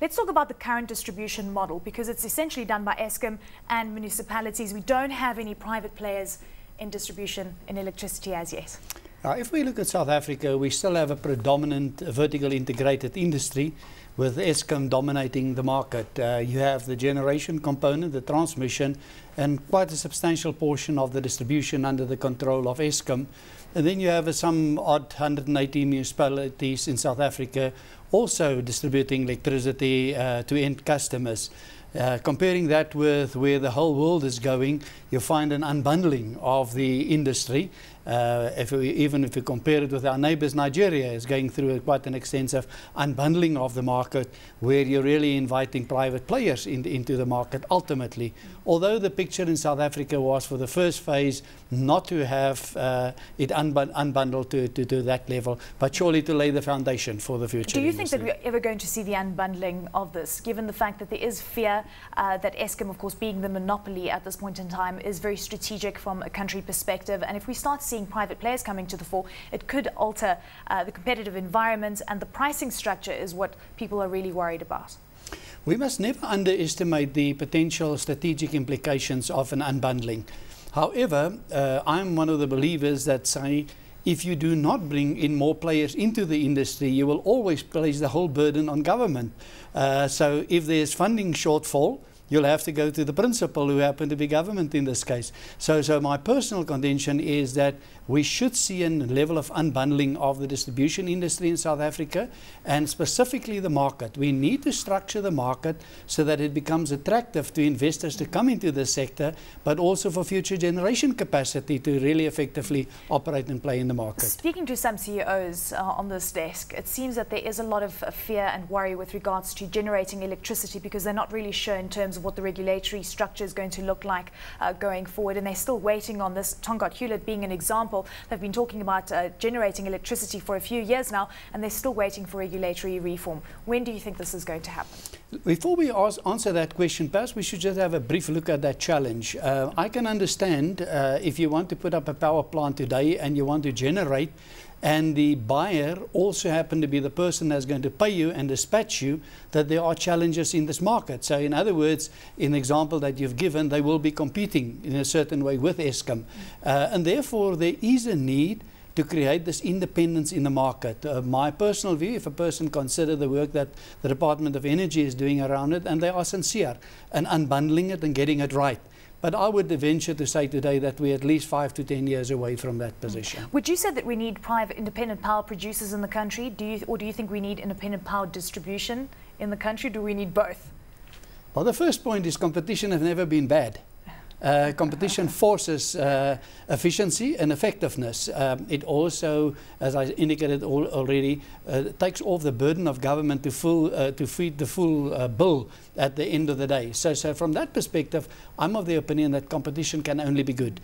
Let's talk about the current distribution model, because it's essentially done by Eskom and municipalities. We don't have any private players in distribution in electricity as yet. If we look at South Africa, we still have a predominant vertical integrated industry with Eskom dominating the market. You have the generation component, the transmission, and quite a substantial portion of the distribution under the control of Eskom. And then you have some odd 180 municipalities in South Africa also distributing electricity to end customers. Comparing that with where the whole world is going, you find an unbundling of the industry. Even if you compare it with our neighbours, Nigeria is going through quite an extensive unbundling of the market, where you're really inviting private players into the market ultimately. Although the picture in South Africa was for the first phase not to have it unbundled to that level, but surely to lay the foundation for the future. Do you think that we're ever going to see the unbundling of this, given the fact that there is fear that Eskom, of course, being the monopoly at this point in time, is very strategic from a country perspective, and if we start seeing private players coming to the fore, it could alter the competitive environment, and the pricing structure is what people are really worried about? We must never underestimate the potential strategic implications of an unbundling. However, I'm one of the believers that say, if you do not bring in more players into the industry, you will always place the whole burden on government. So if there's funding shortfall, you'll have to go to the principal, who happen to be government in this case. So my personal contention is that we should see a level of unbundling of the distribution industry in South Africa, and specifically the market. We need to structure the market so that it becomes attractive to investors to come into this sector, but also for future generation capacity to really effectively operate and play in the market. Speaking to some CEOs on this desk, it seems that there is a lot of fear and worry with regards to generating electricity, because they're not really sure in terms of what the regulatory structure is going to look like going forward, and they're still waiting on this. Tongaat Hewlett being an example. They've been talking about generating electricity for a few years now, and they're still waiting for regulatory reform. When do you think this is going to happen? Before we answer that question, perhaps we should just have a brief look at that challenge. I can understand if you want to put up a power plant today and you want to generate, and the buyer also happen to be the person that's going to pay you and dispatch you, that there are challenges in this market. So in other words, in the example that you've given, they will be competing in a certain way with Eskom. And therefore there is a need to create this independence in the market. My personal view, if a person consider the work that the Department of Energy is doing around it, and they are sincere and unbundling it and getting it right. But I would venture to say today that we're at least 5 to 10 years away from that position. Would you say that we need private independent power producers in the country? Or do you think we need independent power distribution in the country? Do we need both? Well, the first point is competition has never been bad. Competition forces efficiency and effectiveness. It also, as I indicated already, takes off the burden of government to feed the full bill at the end of the day. So from that perspective, I'm of the opinion that competition can only be good.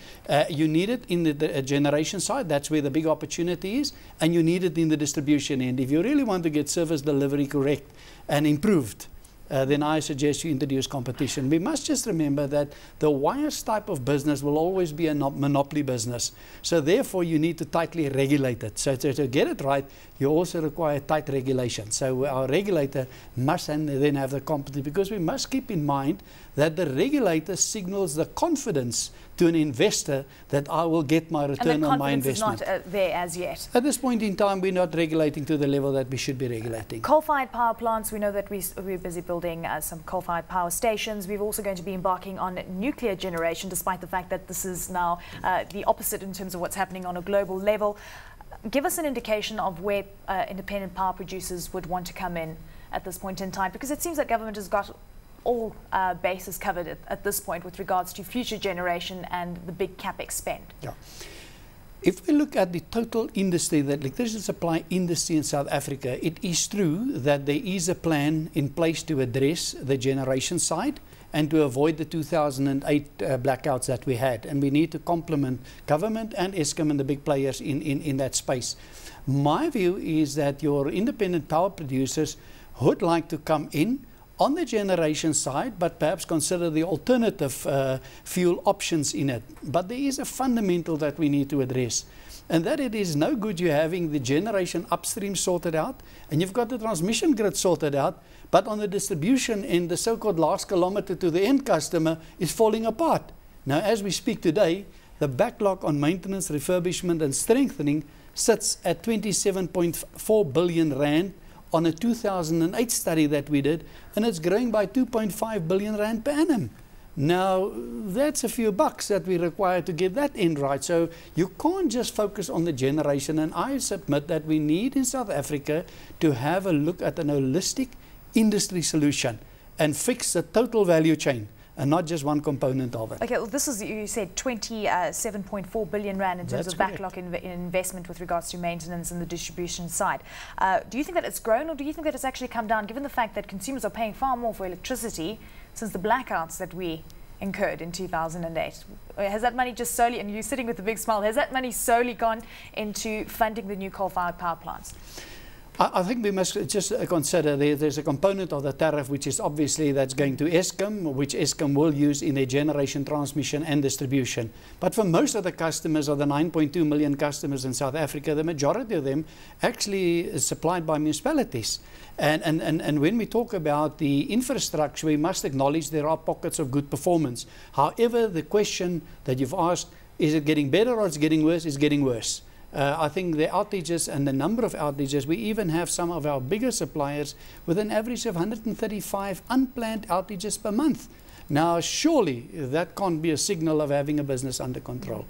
You need it in the generation side, that's where the big opportunity is, and you need it in the distribution end. If you really want to get service delivery correct and improved, then I suggest you introduce competition. We must just remember that the wires type of business will always be a monopoly business. So therefore you need to tightly regulate it. So to get it right, you also require tight regulation. So our regulator must then have the competence, because we must keep in mind that the regulator signals the confidence to an investor that I will get my return on my investment. And the confidence is not there as yet. At this point in time, we're not regulating to the level that we should be regulating. Coal-fired power plants, we know that we're busy building some coal-fired power stations. We're also going to be embarking on nuclear generation, despite the fact that this is now the opposite in terms of what's happening on a global level. Give us an indication of where independent power producers would want to come in at this point in time, because it seems that government has got all bases covered at this point with regards to future generation and the big capex spend. Yeah. If we look at the total industry, the electricity supply industry in South Africa, it is true that there is a plan in place to address the generation side and to avoid the 2008 blackouts that we had. And we need to complement government and Eskom and the big players in that space. My view is that your independent power producers would like to come in on the generation side, but perhaps consider the alternative fuel options in it. But there is a fundamental that we need to address. and that it is no good you having the generation upstream sorted out, and you've got the transmission grid sorted out, but on the distribution in the so-called last kilometer to the end customer is falling apart. Now, as we speak today, the backlog on maintenance, refurbishment and strengthening sits at 27.4 billion rand on a 2008 study that we did, and it's growing by 2.5 billion rand per annum. Now, that's a few bucks that we require to get that in right. So you can't just focus on the generation, and I submit that we need in South Africa to have a look at an holistic industry solution and fix the total value chain, and not just one component of it. Okay, well, this is, you said, 27.4 billion rand in terms of backlog in investment with regards to maintenance and the distribution side. Do you think that it's grown, or do you think that it's actually come down, given the fact that consumers are paying far more for electricity since the blackouts that we incurred in 2008? Has that money just solely, and you're sitting with a big smile, has that money solely gone into funding the new coal-fired power plants? I think we must just consider there's a component of the tariff which is obviously that's going to Eskom, which Eskom will use in their generation, transmission and distribution. But for most of the customers, of the 9.2 million customers in South Africa, the majority of them actually is supplied by municipalities. And when we talk about the infrastructure, we must acknowledge there are pockets of good performance. However, the question that you've asked, is it getting better or it's getting worse? It's getting worse. I think the outages and the number of outages, we even have some of our bigger suppliers with an average of 135 unplanned outages per month. Now, surely that can't be a signal of having a business under control.